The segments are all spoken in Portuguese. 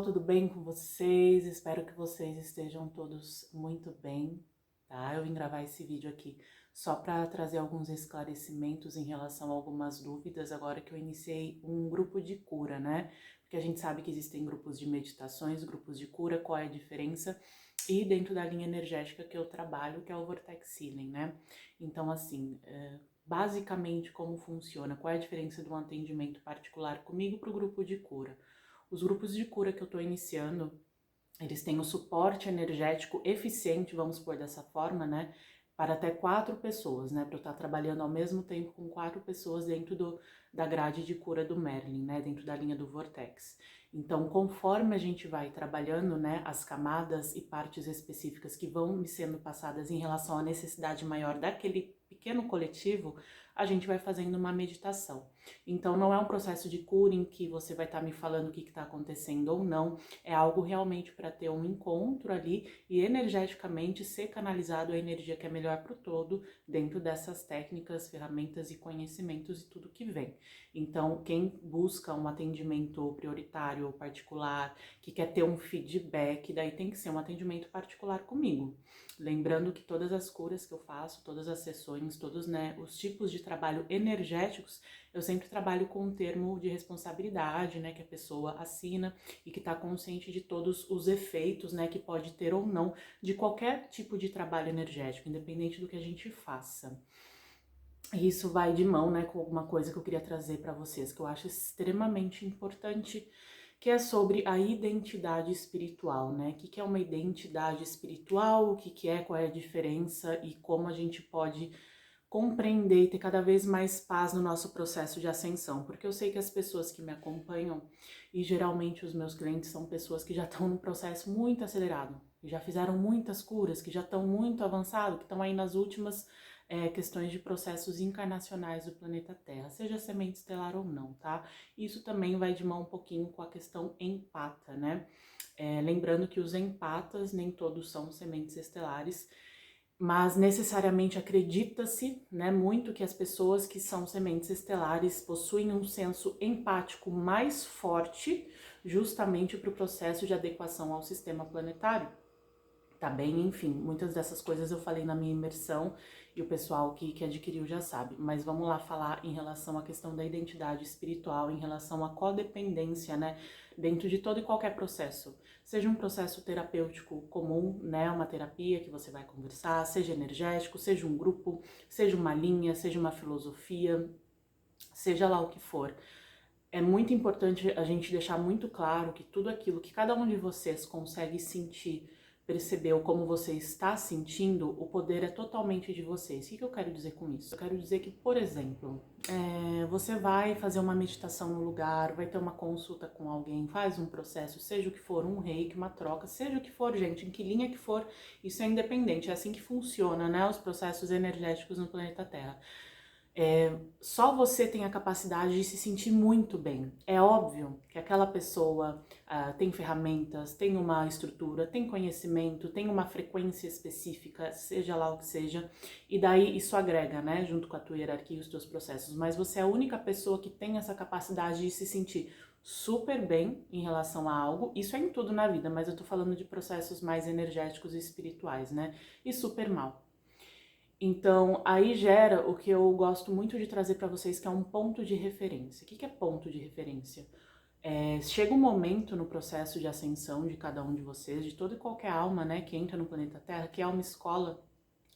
tudo bem com vocês? Espero que vocês estejam todos muito bem, tá? Eu vim gravar esse vídeo aqui só para trazer alguns esclarecimentos em relação a algumas dúvidas agora que eu iniciei um grupo de cura, né? Porque a gente sabe que existem grupos de meditações, grupos de cura, qual é a diferença? E dentro da linha energética que eu trabalho, que é o Vortex Healing, né? Então, assim, basicamente como funciona, qual é a diferença de um atendimento particular comigo para o grupo de cura? Os grupos de cura que eu estou iniciando, eles têm um suporte energético eficiente, vamos pôr dessa forma, né? Para até 4 pessoas, né? Para eu estar trabalhando ao mesmo tempo com 4 pessoas dentro da grade de cura do Merlin, né? Dentro da linha do Vortex. Então, conforme a gente vai trabalhando, né? As camadas e partes específicas que vão me sendo passadas em relação à necessidade maior daquele pequeno coletivo, a gente vai fazendo uma meditação. Então, não é um processo de cura em que você vai estar me falando o que está acontecendo ou não, é algo realmente para ter um encontro ali e energeticamente ser canalizado a energia que é melhor para o todo dentro dessas técnicas, ferramentas e conhecimentos e tudo que vem. Então, quem busca um atendimento prioritário ou particular, que quer ter um feedback, daí tem que ser um atendimento particular comigo. Lembrando que todas as curas que eu faço, todas as sessões, todos, né, os tipos de trabalho energéticos, eu sempre trabalho com um termo de responsabilidade, né, que a pessoa assina e que está consciente de todos os efeitos, né, que pode ter ou não de qualquer tipo de trabalho energético, independente do que a gente faça. E isso vai de mão, né, com alguma coisa que eu queria trazer para vocês, que eu acho extremamente importante, que é sobre a identidade espiritual, né? O que é uma identidade espiritual, o que é, qual é a diferença e como a gente pode compreender e ter cada vez mais paz no nosso processo de ascensão, porque eu sei que as pessoas que me acompanham, e geralmente os meus clientes são pessoas que já estão num processo muito acelerado, que já fizeram muitas curas, que já estão muito avançados, que estão aí nas últimas questões de processos encarnacionais do planeta Terra, seja semente estelar ou não, tá? Isso também vai de mão um pouquinho com a questão empata, né? Lembrando que os empatas nem todos são sementes estelares, mas necessariamente acredita-se, né, muito que as pessoas que são sementes estelares possuem um senso empático mais forte, justamente para o processo de adequação ao sistema planetário. Tá bem? Enfim, muitas dessas coisas eu falei na minha imersão e o pessoal que adquiriu já sabe. Mas vamos lá falar em relação à questão da identidade espiritual, em relação à codependência, né? Dentro de todo e qualquer processo. Seja um processo terapêutico comum, né? Uma terapia que você vai conversar, seja energético, seja um grupo, seja uma linha, seja uma filosofia, seja lá o que for. É muito importante a gente deixar muito claro que tudo aquilo que cada um de vocês consegue sentir, perceber ou como você está sentindo, o poder é totalmente de vocês. O que eu quero dizer com isso? Eu quero dizer que, por exemplo, você vai fazer uma meditação no lugar, vai ter uma consulta com alguém, faz um processo, seja o que for, um reiki, uma troca, seja o que for, gente, em que linha que for, isso é independente, é assim que funciona, né, os processos energéticos no planeta Terra. Só você tem a capacidade de se sentir muito bem. É óbvio que aquela pessoa tem ferramentas, tem uma estrutura, tem conhecimento, tem uma frequência específica, seja lá o que seja, e daí isso agrega, né, junto com a tua hierarquia e os teus processos. Mas você é a única pessoa que tem essa capacidade de se sentir super bem em relação a algo. Isso é em tudo na vida, mas eu tô falando de processos mais energéticos e espirituais, né, e super mal. Então, aí gera o que eu gosto muito de trazer para vocês, que é um ponto de referência. O que é ponto de referência? Chega um momento no processo de ascensão de cada um de vocês, de toda e qualquer alma, né, que entra no planeta Terra, que é uma escola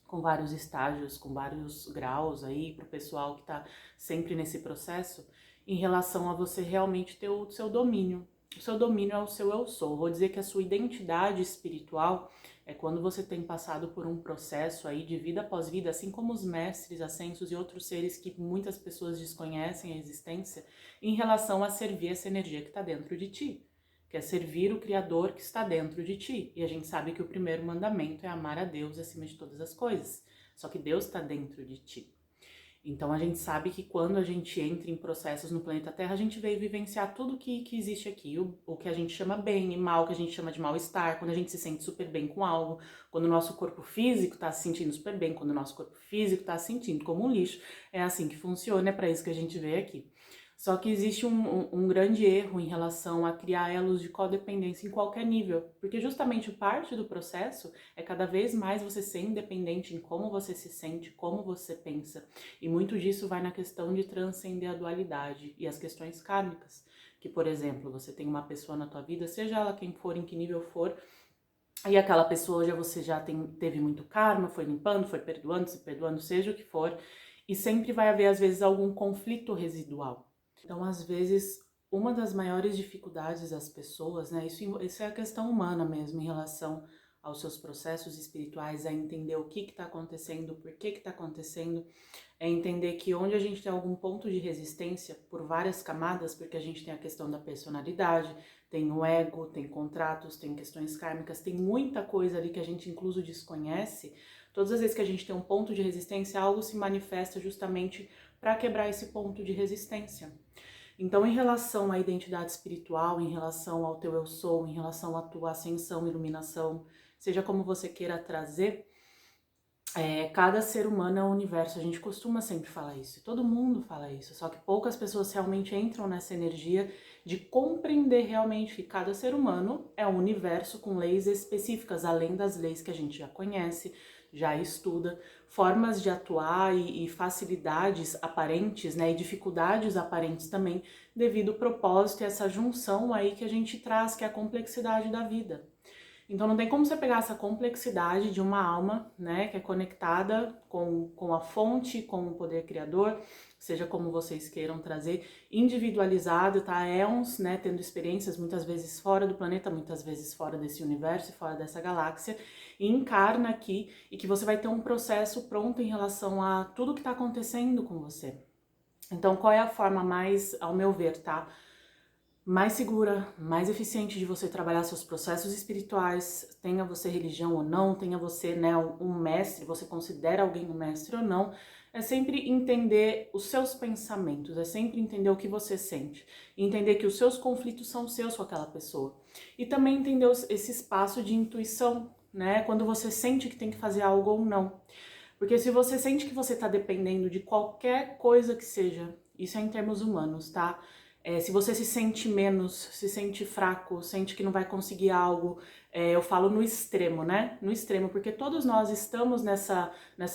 com vários estágios, com vários graus aí, para o pessoal que está sempre nesse processo, em relação a você realmente ter o seu domínio. O seu domínio é o seu eu sou. Vou dizer que a sua identidade espiritual é quando você tem passado por um processo aí de vida após vida, assim como os mestres ascensos e outros seres que muitas pessoas desconhecem a existência, em relação a servir essa energia que está dentro de ti, que é servir o Criador que está dentro de ti. E a gente sabe que o primeiro mandamento é amar a Deus acima de todas as coisas. Só que Deus está dentro de ti. Então a gente sabe que quando a gente entra em processos no planeta Terra, a gente veio vivenciar tudo que existe aqui, o que a gente chama bem e mal, o que a gente chama de mal-estar, quando a gente se sente super bem com algo, quando o nosso corpo físico está se sentindo super bem, quando o nosso corpo físico está se sentindo como um lixo. É assim que funciona, é para isso que a gente veio aqui. Só que existe um grande erro em relação a criar elos de codependência em qualquer nível, porque justamente parte do processo é cada vez mais você ser independente em como você se sente, como você pensa, e muito disso vai na questão de transcender a dualidade e as questões kármicas, que, por exemplo, você tem uma pessoa na tua vida, seja ela quem for, em que nível for, e aquela pessoa hoje você já teve muito karma, foi limpando, foi perdoando, se perdoando, seja o que for, e sempre vai haver, às vezes, algum conflito residual. Então, às vezes, uma das maiores dificuldades das pessoas, né, isso é a questão humana mesmo, em relação aos seus processos espirituais, é entender o que está acontecendo, por que está acontecendo, é entender que onde a gente tem algum ponto de resistência por várias camadas, porque a gente tem a questão da personalidade, tem o ego, tem contratos, tem questões kármicas, tem muita coisa ali que a gente incluso desconhece. Todas as vezes que a gente tem um ponto de resistência, algo se manifesta justamente para quebrar esse ponto de resistência. Então, em relação à identidade espiritual, em relação ao teu eu sou, em relação à tua ascensão, iluminação, seja como você queira trazer, cada ser humano é um universo, a gente costuma sempre falar isso, todo mundo fala isso, só que poucas pessoas realmente entram nessa energia de compreender realmente que cada ser humano é um universo com leis específicas, além das leis que a gente já conhece, já estuda, formas de atuar e facilidades aparentes, né, e dificuldades aparentes também, devido ao propósito e essa junção aí que a gente traz, que é a complexidade da vida. Então não tem como você pegar essa complexidade de uma alma, né, que é conectada com a fonte, com o poder criador, seja como vocês queiram trazer, individualizado, tá? Éons, né, tendo experiências muitas vezes fora do planeta, muitas vezes fora desse universo, fora dessa galáxia, e encarna aqui e que você vai ter um processo pronto em relação a tudo que tá acontecendo com você. Então qual é a forma mais, ao meu ver, tá? Mais segura, mais eficiente de você trabalhar seus processos espirituais, tenha você religião ou não, tenha você, né, um mestre, você considera alguém um mestre ou não, é sempre entender os seus pensamentos, é sempre entender o que você sente, entender que os seus conflitos são seus com aquela pessoa, e também entender esse espaço de intuição, né, quando você sente que tem que fazer algo ou não, porque se você sente que você está dependendo de qualquer coisa que seja, isso é em termos humanos, tá? Se você se sente menos, se sente fraco, sente que não vai conseguir algo, eu falo no extremo, né? No extremo, porque todos nós estamos nessa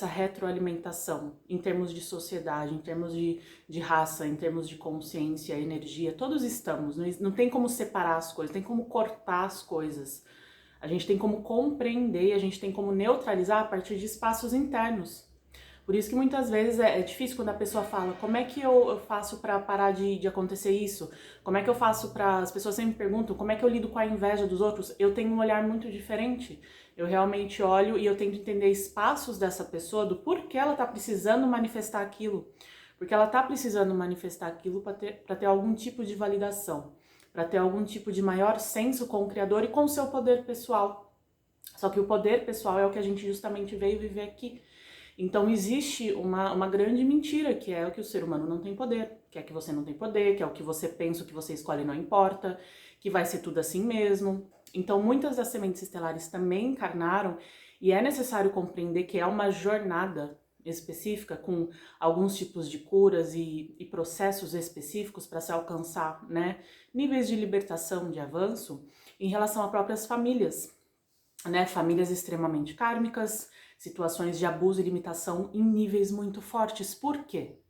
retroalimentação, em termos de sociedade, em termos de raça, em termos de consciência, energia, todos estamos, não tem como separar as coisas, tem como cortar as coisas. A gente tem como compreender, a gente tem como neutralizar a partir de espaços internos. Por isso que muitas vezes é difícil quando a pessoa fala como é que eu faço para parar de acontecer isso? Como é que eu faço para... As pessoas sempre perguntam como é que eu lido com a inveja dos outros? Eu tenho um olhar muito diferente. Eu realmente olho e eu tento entender espaços dessa pessoa, do porquê ela está precisando manifestar aquilo. Porque ela está precisando manifestar aquilo para ter algum tipo de validação, para ter algum tipo de maior senso com o Criador e com o seu poder pessoal. Só que o poder pessoal é o que a gente justamente veio viver aqui. Então existe uma grande mentira, que é o que o ser humano não tem poder, que é que você não tem poder, que é o que você pensa, o que você escolhe não importa, que vai ser tudo assim mesmo. Então muitas das sementes estelares também encarnaram e é necessário compreender que é uma jornada específica com alguns tipos de curas e processos específicos para se alcançar, né, níveis de libertação, de avanço em relação a próprias famílias, né, famílias extremamente kármicas, situações de abuso e limitação em níveis muito fortes. Por quê?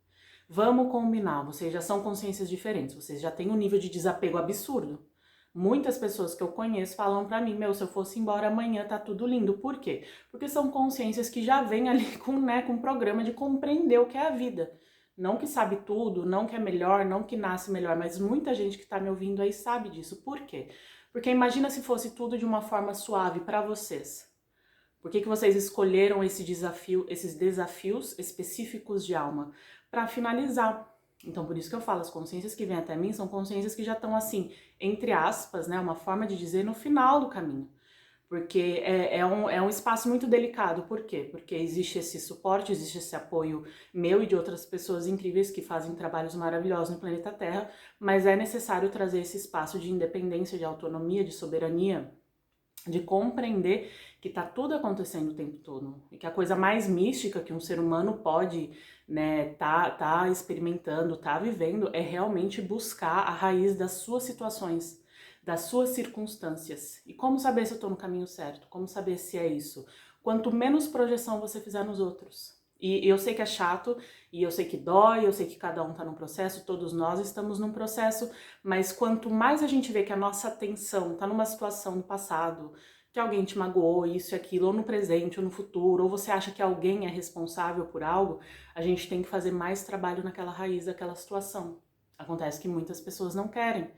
Vamos combinar, vocês já são consciências diferentes, vocês já têm um nível de desapego absurdo. Muitas pessoas que eu conheço falam pra mim, meu, se eu fosse embora amanhã tá tudo lindo. Por quê? Porque são consciências que já vêm ali com, né, com um programa de compreender o que é a vida. Não que sabe tudo, não que é melhor, não que nasce melhor, mas muita gente que tá me ouvindo aí sabe disso. Por quê? Porque imagina se fosse tudo de uma forma suave pra vocês. Por que vocês escolheram esse desafio, esses desafios específicos de alma? Para finalizar. Então, por isso que eu falo, as consciências que vêm até mim são consciências que já estão assim, entre aspas, né, uma forma de dizer, no final do caminho. Porque é um espaço muito delicado. Por quê? Porque existe esse suporte, existe esse apoio meu e de outras pessoas incríveis que fazem trabalhos maravilhosos no planeta Terra, mas é necessário trazer esse espaço de independência, de autonomia, de soberania, de compreender que tá tudo acontecendo o tempo todo e que a coisa mais mística que um ser humano pode, né, tá experimentando, tá vivendo é realmente buscar a raiz das suas situações, das suas circunstâncias. E como saber se eu tô no caminho certo? Como saber se é isso? Quanto menos projeção você fizer nos outros. E eu sei que é chato, e eu sei que dói, eu sei que cada um tá num processo, todos nós estamos num processo, mas quanto mais a gente vê que a nossa atenção tá numa situação no passado, que alguém te magoou, isso e aquilo, ou no presente, ou no futuro, ou você acha que alguém é responsável por algo, a gente tem que fazer mais trabalho naquela raiz daquela situação. Acontece que muitas pessoas não querem.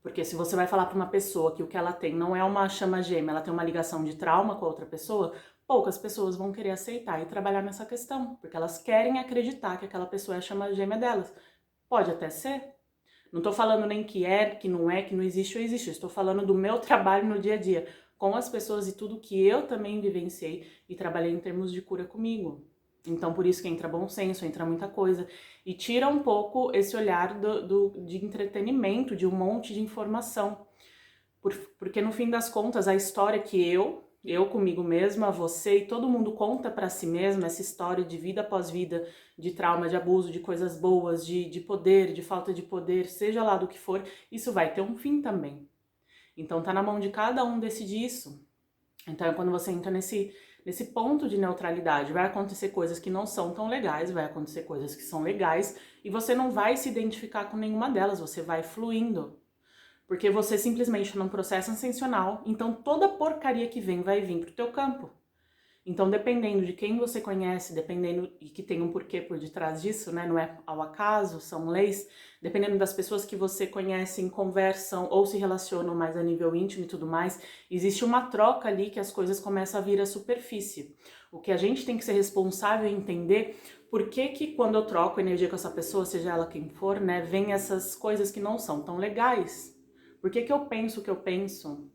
Porque se você vai falar para uma pessoa que o que ela tem não é uma chama gêmea, ela tem uma ligação de trauma com a outra pessoa, poucas pessoas vão querer aceitar e trabalhar nessa questão, porque elas querem acreditar que aquela pessoa é a chama gêmea delas. Pode até ser. Não tô falando nem que é, que não existe ou existe. Estou falando do meu trabalho no dia a dia, com as pessoas e tudo que eu também vivenciei e trabalhei em termos de cura comigo. Então, por isso que entra bom senso, entra muita coisa. E tira um pouco esse olhar de entretenimento, de um monte de informação. Porque no fim das contas, a história que eu comigo mesma, você e todo mundo conta pra si mesmo, essa história de vida após vida, de trauma, de abuso, de coisas boas, de poder, de falta de poder, seja lá do que for, isso vai ter um fim também. Então tá na mão de cada um decidir isso. Então, quando você entra nesse ponto de neutralidade, vai acontecer coisas que não são tão legais, vai acontecer coisas que são legais, e você não vai se identificar com nenhuma delas, você vai fluindo. Porque você simplesmente está num processo ascensional, então toda porcaria que vem vai vir pro teu campo. Então, dependendo de quem você conhece, dependendo, e que tem um porquê por detrás disso, né? Não é ao acaso, são leis, dependendo das pessoas que você conhece, conversam ou se relacionam mais a nível íntimo e tudo mais, existe uma troca ali que as coisas começam a vir à superfície. O que a gente tem que ser responsável e entender por que quando eu troco energia com essa pessoa, seja ela quem for, né, vem essas coisas que não são tão legais. Por que eu penso o que eu penso?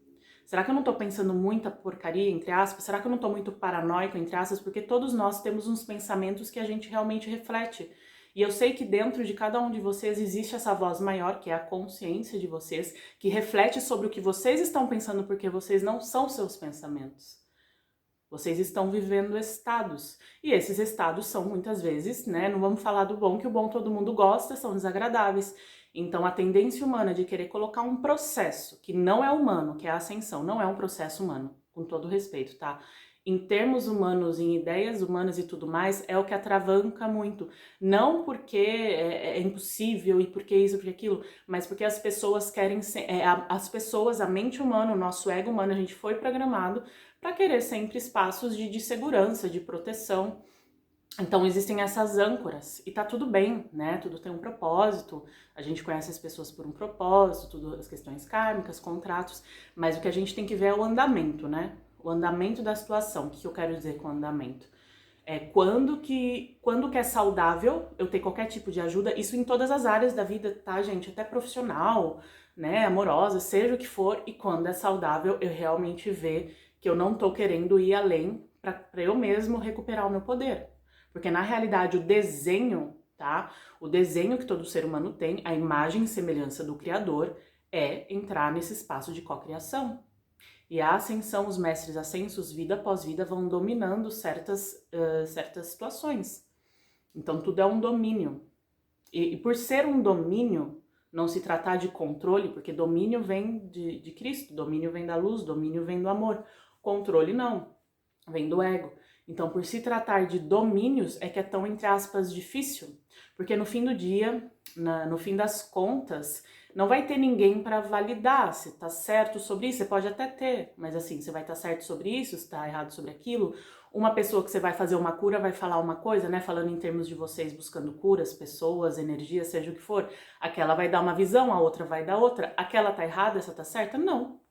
Será que eu não tô pensando muita porcaria, entre aspas? Será que eu não tô muito paranoico, entre aspas? Porque todos nós temos uns pensamentos que a gente realmente reflete. E eu sei que dentro de cada um de vocês existe essa voz maior, que é a consciência de vocês, que reflete sobre o que vocês estão pensando, porque vocês não são seus pensamentos. Vocês estão vivendo estados. E esses estados são muitas vezes, né? Não vamos falar do bom, que o bom todo mundo gosta, são desagradáveis. Então, a tendência humana de querer colocar um processo que não é humano, que é a ascensão, não é um processo humano, com todo respeito, tá? Em termos humanos, em ideias humanas e tudo mais, é o que atravanca muito. Não porque é impossível e porque isso, porque aquilo, mas porque as pessoas querem ser. As pessoas, a mente humana, o nosso ego humano, a gente foi programado para querer sempre espaços de segurança, de proteção. Então existem essas âncoras e tá tudo bem, né? Tudo tem um propósito. A gente conhece as pessoas por um propósito, tudo as questões kármicas, contratos, mas o que a gente tem que ver é o andamento, né? O andamento da situação. O que eu quero dizer com andamento? É quando que é saudável eu ter qualquer tipo de ajuda, isso em todas as áreas da vida, tá, gente? Até profissional, né, amorosa, seja o que for, e quando é saudável eu realmente ver que eu não tô querendo ir além para eu mesmo recuperar o meu poder. Porque na realidade o desenho, tá? O desenho que todo ser humano tem, a imagem e semelhança do Criador, é entrar nesse espaço de cocriação. E a ascensão, os mestres ascensos, vida após vida, vão dominando certas situações. Então tudo é um domínio. E por ser um domínio, não se tratar de controle, porque domínio vem de Cristo, domínio vem da luz, domínio vem do amor. Controle não, vem do ego. Então, por se tratar de domínios, é que é tão, entre aspas, difícil. Porque no fim do dia, no fim das contas, não vai ter ninguém para validar se tá certo sobre isso. Você pode até ter, mas assim, você vai estar certo sobre isso, se tá errado sobre aquilo. Uma pessoa que você vai fazer uma cura vai falar uma coisa, né? Falando em termos de vocês buscando curas, pessoas, energia, seja o que for. Aquela vai dar uma visão, a outra vai dar outra. Aquela tá errada, essa tá certa? Não.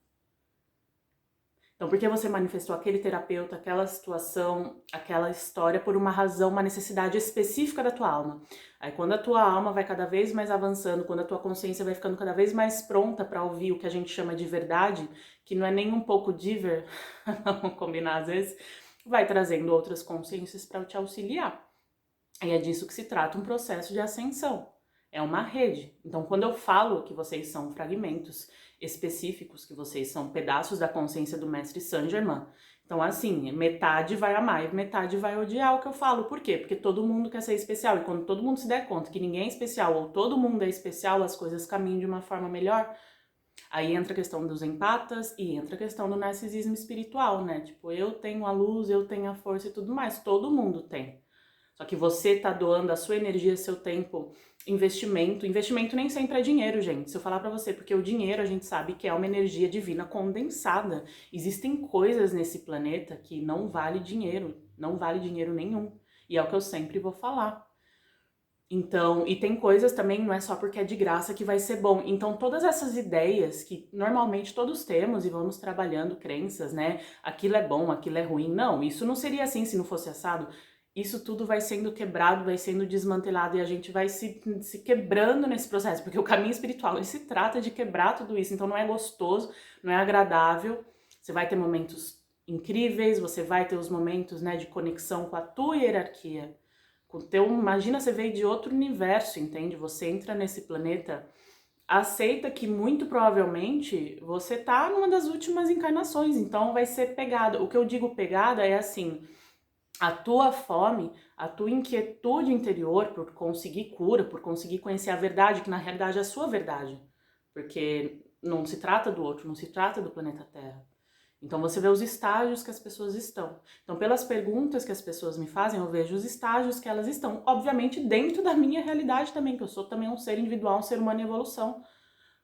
Então, porque você manifestou aquele terapeuta, aquela situação, aquela história por uma razão, uma necessidade específica da tua alma. Aí quando a tua alma vai cada vez mais avançando, quando a tua consciência vai ficando cada vez mais pronta para ouvir o que a gente chama de verdade, que não é nem um pouco diver, vamos combinar às vezes, vai trazendo outras consciências para te auxiliar. E é disso que se trata um processo de ascensão. é uma rede. Então, quando eu falo que vocês são fragmentos específicos, que vocês são pedaços da consciência do Mestre Saint-Germain, então, assim, metade vai amar e metade vai odiar o que eu falo. Por quê? Porque todo mundo quer ser especial. E quando todo mundo se der conta que ninguém é especial ou todo mundo é especial, as coisas caminham de uma forma melhor. Aí entra a questão dos empatas e entra a questão do narcisismo espiritual, né? Tipo, eu tenho a luz, eu tenho a força e tudo mais. Todo mundo tem. Só que você tá doando a sua energia, seu tempo, investimento. Investimento nem sempre é dinheiro, gente. Se eu falar pra você, porque o dinheiro a gente sabe que é uma energia divina condensada. Existem coisas nesse planeta que não vale dinheiro, não vale dinheiro nenhum. E é o que eu sempre vou falar. Então, e tem coisas também, não é só porque é de graça que vai ser bom. Então, todas essas ideias que normalmente todos temos e vamos trabalhando crenças, né? Aquilo é bom, aquilo é ruim. Não, isso não seria assim se não fosse assado. Isso tudo vai sendo quebrado, vai sendo desmantelado e a gente vai se quebrando nesse processo, porque o caminho espiritual, ele se trata de quebrar tudo isso. Então, não é gostoso, não é agradável. Você vai ter momentos incríveis, você vai ter os momentos, né, de conexão com a tua hierarquia. Imagina, você veio de outro universo, entende? Você entra nesse planeta, aceita que muito provavelmente você tá numa das últimas encarnações, então vai ser pegada. O que eu digo pegada é assim, a tua fome, a tua inquietude interior por conseguir cura, por conseguir conhecer a verdade, que na realidade é a sua verdade, porque não se trata do outro, não se trata do planeta Terra. Então você vê os estágios que as pessoas estão. Então, pelas perguntas que as pessoas me fazem, eu vejo os estágios que elas estão. Obviamente, dentro da minha realidade também, que eu sou também um ser individual, um ser humano em evolução.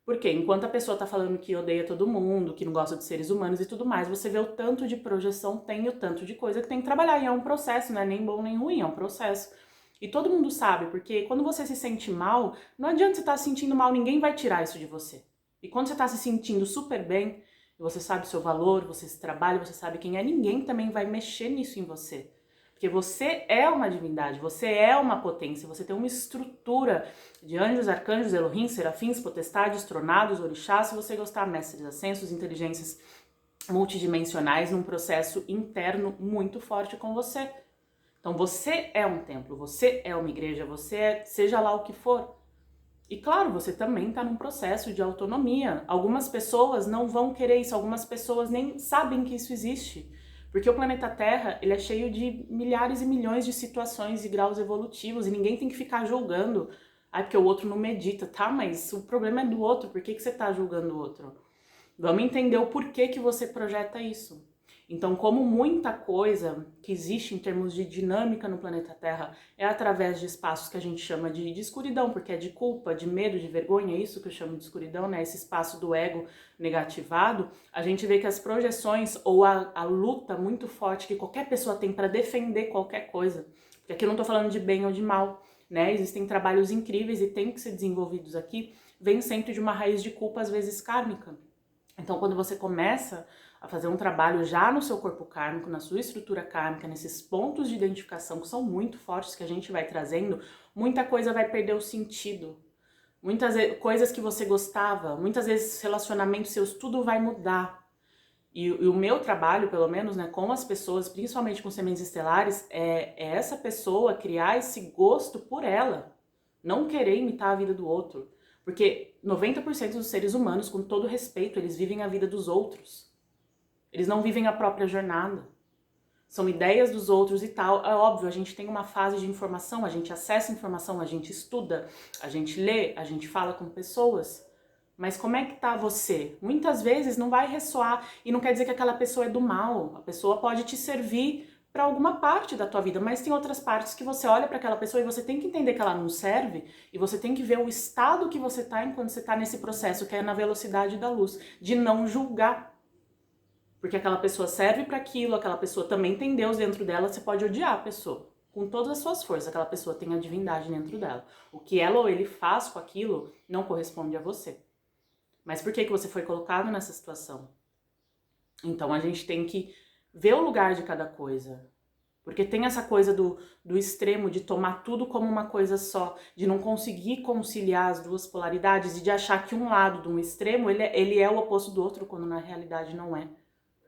Porque enquanto a pessoa tá falando que odeia todo mundo, que não gosta de seres humanos e tudo mais, você vê o tanto de projeção tem e o tanto de coisa que tem que trabalhar. E é um processo, não é nem bom nem ruim, é um processo. E todo mundo sabe, porque quando você se sente mal, não adianta você estar se sentindo mal, ninguém vai tirar isso de você. E quando você tá se sentindo super bem, você sabe o seu valor, você se trabalha, você sabe quem é, ninguém também vai mexer nisso em você. Porque você é uma divindade, você é uma potência, você tem uma estrutura de anjos, arcanjos, Elohim, serafins, potestades, tronados, orixás, se você gostar, mestres, ascensos, inteligências multidimensionais, num processo interno muito forte com você. Então você é um templo, você é uma igreja, você é, seja lá o que for. E claro, você também está num processo de autonomia. Algumas pessoas não vão querer isso, algumas pessoas nem sabem que isso existe. Porque o planeta Terra, ele é cheio de milhares e milhões de situações e graus evolutivos e ninguém tem que ficar julgando. Ah, porque o outro não medita, tá? Mas o problema é do outro, por que você está julgando o outro? Vamos entender o porquê que você projeta isso. Então, como muita coisa que existe em termos de dinâmica no planeta Terra é através de espaços que a gente chama de escuridão, porque é de culpa, de medo, de vergonha, é isso que eu chamo de escuridão, né? Esse espaço do ego negativado, a gente vê que as projeções ou a luta muito forte que qualquer pessoa tem para defender qualquer coisa, porque aqui eu não tô falando de bem ou de mal, né? Existem trabalhos incríveis e tem que ser desenvolvidos aqui, vem sempre de uma raiz de culpa, às vezes kármica. Então, quando você começa a fazer um trabalho já no seu corpo kármico, na sua estrutura kármica, nesses pontos de identificação que são muito fortes que a gente vai trazendo, muita coisa vai perder o sentido. Muitas coisas que você gostava, muitas vezes relacionamentos seus, tudo vai mudar. E o meu trabalho, pelo menos, né, com as pessoas, principalmente com sementes estelares, é essa pessoa criar esse gosto por ela. Não querer imitar a vida do outro. Porque 90% dos seres humanos, com todo respeito, eles vivem a vida dos outros. Eles não vivem a própria jornada. São ideias dos outros e tal. É óbvio, a gente tem uma fase de informação, a gente acessa informação, a gente estuda, a gente lê, a gente fala com pessoas. Mas como é que tá você? Muitas vezes não vai ressoar e não quer dizer que aquela pessoa é do mal. A pessoa pode te servir para alguma parte da tua vida, mas tem outras partes que você olha para aquela pessoa e você tem que entender que ela não serve e você tem que ver o estado que você tá enquanto você tá nesse processo, que é na velocidade da luz, de não julgar. Porque aquela pessoa serve para aquilo, aquela pessoa também tem Deus dentro dela, você pode odiar a pessoa. Com todas as suas forças, aquela pessoa tem a divindade dentro dela. O que ela ou ele faz com aquilo não corresponde a você. Mas por que você foi colocado nessa situação? Então a gente tem que ver o lugar de cada coisa. Porque tem essa coisa do extremo, de tomar tudo como uma coisa só, de não conseguir conciliar as duas polaridades e de achar que um lado de um extremo, ele é o oposto do outro, quando na realidade não é.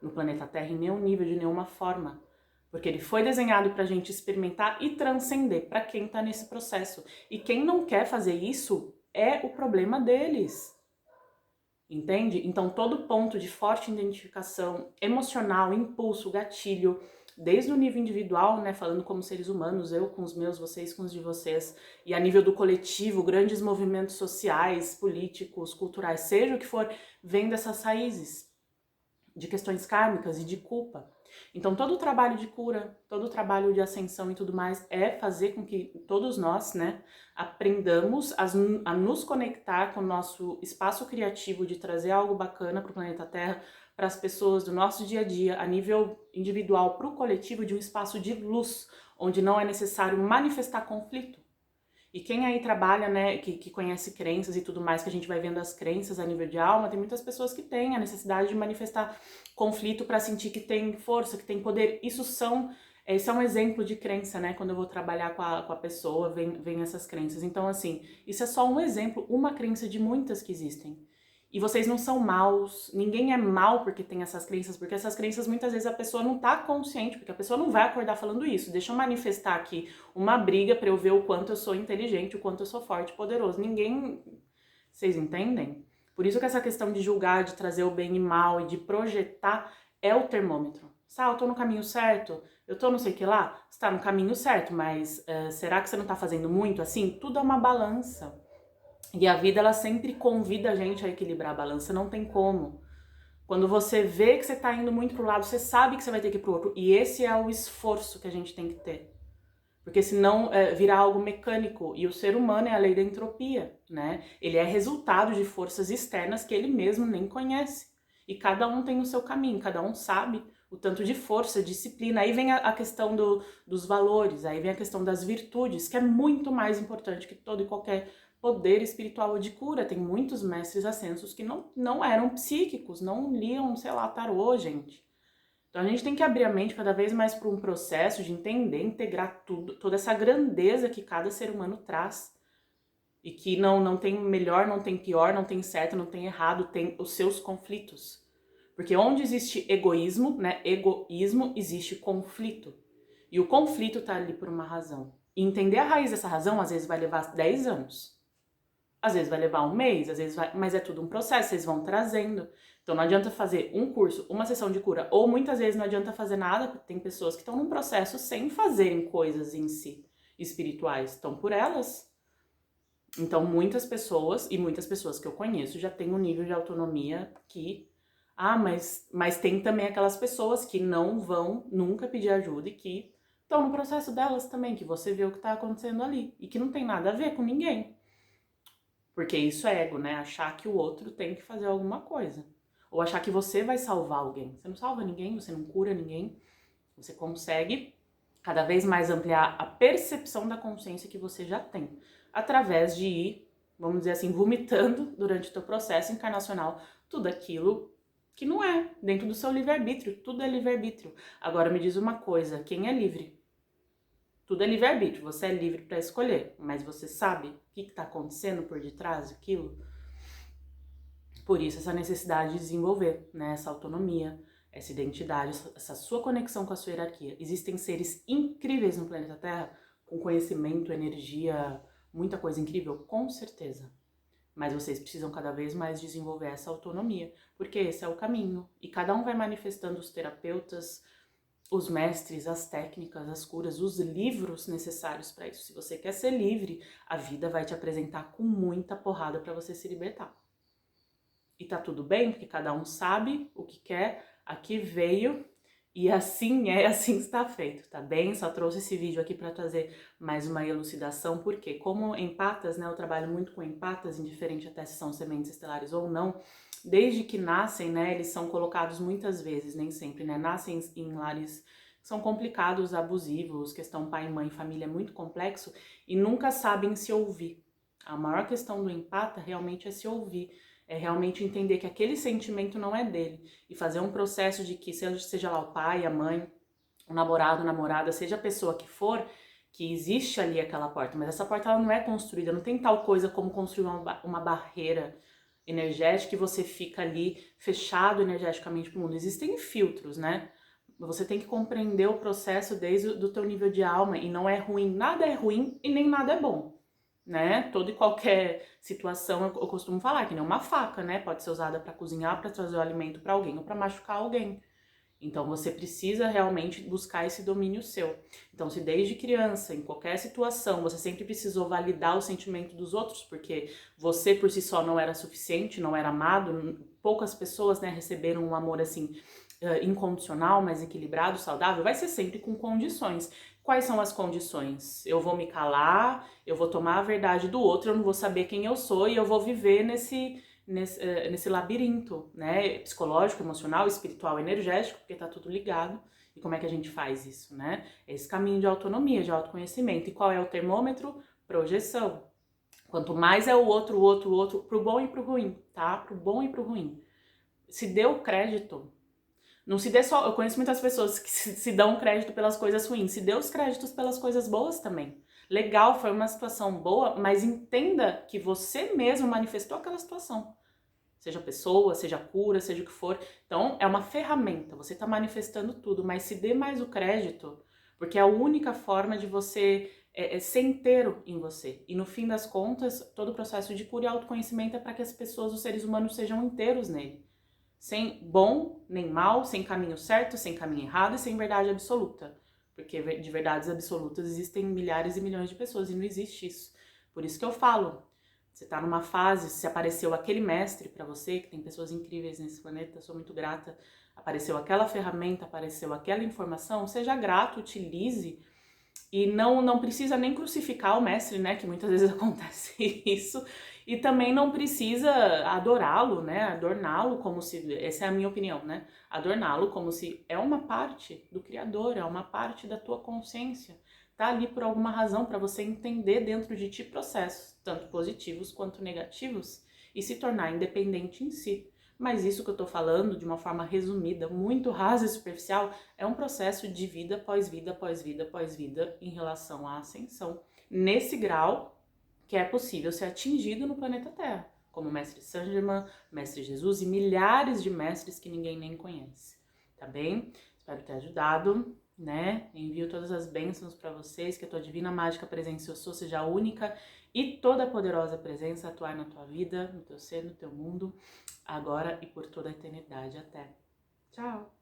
No planeta Terra, em nenhum nível, de nenhuma forma. Porque ele foi desenhado pra gente experimentar e transcender para quem tá nesse processo. E quem não quer fazer isso é o problema deles. Entende? Então, todo ponto de forte identificação emocional, impulso, gatilho, desde o nível individual, né, falando como seres humanos, eu com os meus, vocês com os de vocês, e a nível do coletivo, grandes movimentos sociais, políticos, culturais, seja o que for, vem dessas raízes de questões kármicas e de culpa. Então, todo o trabalho de cura, todo o trabalho de ascensão e tudo mais é fazer com que todos nós, né, aprendamos a nos conectar com o nosso espaço criativo de trazer algo bacana para o planeta Terra, para as pessoas do nosso dia a dia, a nível individual, para o coletivo, de um espaço de luz, onde não é necessário manifestar conflito. E quem aí trabalha, né, que conhece crenças e tudo mais, que a gente vai vendo as crenças a nível de alma, tem muitas pessoas que têm a necessidade de manifestar conflito para sentir que tem força, que tem poder. Esse é um exemplo de crença, né? Quando eu vou trabalhar com a pessoa, vem essas crenças. Então, assim, isso é só um exemplo, uma crença de muitas que existem. E vocês não são maus, ninguém é mal porque tem essas crenças, porque essas crenças muitas vezes a pessoa não tá consciente, porque a pessoa não vai acordar falando isso. Deixa eu manifestar aqui uma briga pra eu ver o quanto eu sou inteligente, o quanto eu sou forte e poderoso. Ninguém... Vocês entendem? Por isso que essa questão de julgar, de trazer o bem e mal e de projetar é o termômetro. Eu tô no caminho certo? Eu tô não sei o que lá? Você tá no caminho certo, mas será que você não tá fazendo muito assim? Tudo é uma balança. E a vida, ela sempre convida a gente a equilibrar a balança, não tem como. Quando você vê que você tá indo muito pro lado, você sabe que você vai ter que ir pro outro. E esse é o esforço que a gente tem que ter. Porque senão virar algo mecânico. E o ser humano é a lei da entropia, né? Ele é resultado de forças externas que ele mesmo nem conhece. E cada um tem o seu caminho, cada um sabe o tanto de força, disciplina. Aí vem a questão dos valores, aí vem a questão das virtudes, que é muito mais importante que todo e qualquer poder espiritual ou de cura. Tem muitos mestres ascensos que não eram psíquicos, não liam, sei lá, tarô, gente. Então a gente tem que abrir a mente cada vez mais para um processo de entender, integrar tudo, toda essa grandeza que cada ser humano traz. E que não tem melhor, não tem pior, não tem certo, não tem errado, tem os seus conflitos. Porque onde existe egoísmo, né, egoísmo, existe conflito. E o conflito tá ali por uma razão. E entender a raiz dessa razão, às vezes vai levar 10 anos. Às vezes vai levar um mês, às vezes vai... Mas é tudo um processo, vocês vão trazendo. Então não adianta fazer um curso, uma sessão de cura, ou muitas vezes não adianta fazer nada, porque tem pessoas que estão num processo sem fazerem coisas em si espirituais, estão por elas. Então muitas pessoas, e muitas pessoas que eu conheço, já têm um nível de autonomia que... mas tem também aquelas pessoas que não vão nunca pedir ajuda e que estão no processo delas também, que você vê o que está acontecendo ali, e que não tem nada a ver com ninguém. Porque isso é ego, né? Achar que o outro tem que fazer alguma coisa. Ou achar que você vai salvar alguém. Você não salva ninguém, você não cura ninguém. Você consegue cada vez mais ampliar a percepção da consciência que você já tem. Através de ir, vamos dizer assim, vomitando durante o teu processo encarnacional tudo aquilo que não é, dentro do seu livre-arbítrio. Tudo é livre-arbítrio. Agora me diz uma coisa, quem é livre? Tudo é livre-arbítrio, você é livre para escolher, mas você sabe o que está acontecendo por detrás daquilo? Por isso essa necessidade de desenvolver, né, essa autonomia, essa identidade, essa sua conexão com a sua hierarquia. Existem seres incríveis no planeta Terra, com conhecimento, energia, muita coisa incrível, com certeza. Mas vocês precisam cada vez mais desenvolver essa autonomia, porque esse é o caminho. E cada um vai manifestando os terapeutas, os mestres, as técnicas, as curas, os livros necessários para isso. Se você quer ser livre, a vida vai te apresentar com muita porrada para você se libertar. E tá tudo bem, porque cada um sabe o que quer, aqui veio, e assim é, assim está feito, tá bem? Só trouxe esse vídeo aqui para trazer mais uma elucidação, porque como empatas, né, eu trabalho muito com empatas, indiferente até se são sementes estelares ou não, desde que nascem, né, eles são colocados muitas vezes, nem sempre, né, nascem em lares que são complicados, abusivos, questão pai, mãe, família é muito complexo e nunca sabem se ouvir. A maior questão do empata realmente é se ouvir, é realmente entender que aquele sentimento não é dele e fazer um processo de que, seja lá o pai, a mãe, o namorado, a namorada, seja a pessoa que for, que existe ali aquela porta, mas essa porta ela não é construída, não tem tal coisa como construir uma barreira energética e você fica ali fechado energeticamente pro mundo. Existem filtros, né? Você tem que compreender o processo desde o do teu nível de alma, e não é ruim, nada é ruim e nem nada é bom, né? Toda e qualquer situação, eu costumo falar, que nem uma faca, né? Pode ser usada para cozinhar, para trazer o alimento para alguém ou para machucar alguém. Então você precisa realmente buscar esse domínio seu. Então, se desde criança, em qualquer situação, você sempre precisou validar o sentimento dos outros, porque você por si só não era suficiente, não era amado, poucas pessoas, né, receberam um amor assim incondicional, mais equilibrado, saudável, vai ser sempre com condições. Quais são as condições? Eu vou me calar, eu vou tomar a verdade do outro, eu não vou saber quem eu sou e eu vou viver nesse labirinto, né? Psicológico, emocional, espiritual, energético, porque tá tudo ligado. E como é que a gente faz isso, né? Esse caminho de autonomia, de autoconhecimento. E qual é o termômetro? Projeção. Quanto mais é o outro, pro bom e pro ruim, tá? Pro bom e pro ruim. Se deu crédito, não se dê só. Eu conheço muitas pessoas que se dão crédito pelas coisas ruins, se dê os créditos pelas coisas boas também. Legal, foi uma situação boa, mas entenda que você mesmo manifestou aquela situação. Seja pessoa, seja cura, seja o que for. Então, é uma ferramenta, você está manifestando tudo, mas se dê mais o crédito, porque é a única forma de você ser inteiro em você. E no fim das contas, todo o processo de cura e autoconhecimento é para que as pessoas, os seres humanos, sejam inteiros nele. Sem bom nem mal, sem caminho certo, sem caminho errado e sem verdade absoluta. Porque de verdades absolutas existem milhares e milhões de pessoas e não existe isso. Por isso que eu falo, você tá numa fase, se apareceu aquele mestre para você, que tem pessoas incríveis nesse planeta, sou muito grata, apareceu aquela ferramenta, apareceu aquela informação, seja grato, utilize e não precisa nem crucificar o mestre, né, que muitas vezes acontece isso, e também não precisa adorá-lo, né, adorná-lo como se, essa é a minha opinião, né, adorná-lo como se é uma parte do Criador, é uma parte da tua consciência, tá ali por alguma razão para você entender dentro de ti processos, tanto positivos quanto negativos, e se tornar independente em si. Mas isso que eu tô falando, de uma forma resumida, muito rasa e superficial, é um processo de vida após vida, após vida, após vida, em relação à ascensão. Nesse grau que é possível ser atingido no planeta Terra, como o Mestre Saint Germain, Mestre Jesus e milhares de mestres que ninguém nem conhece. Tá bem? Espero ter ajudado, né? Envio todas as bênçãos para vocês, que a tua divina mágica presença eu sou seja a única e toda a poderosa presença atuar na tua vida, no teu ser, no teu mundo, agora e por toda a eternidade. Até. Tchau!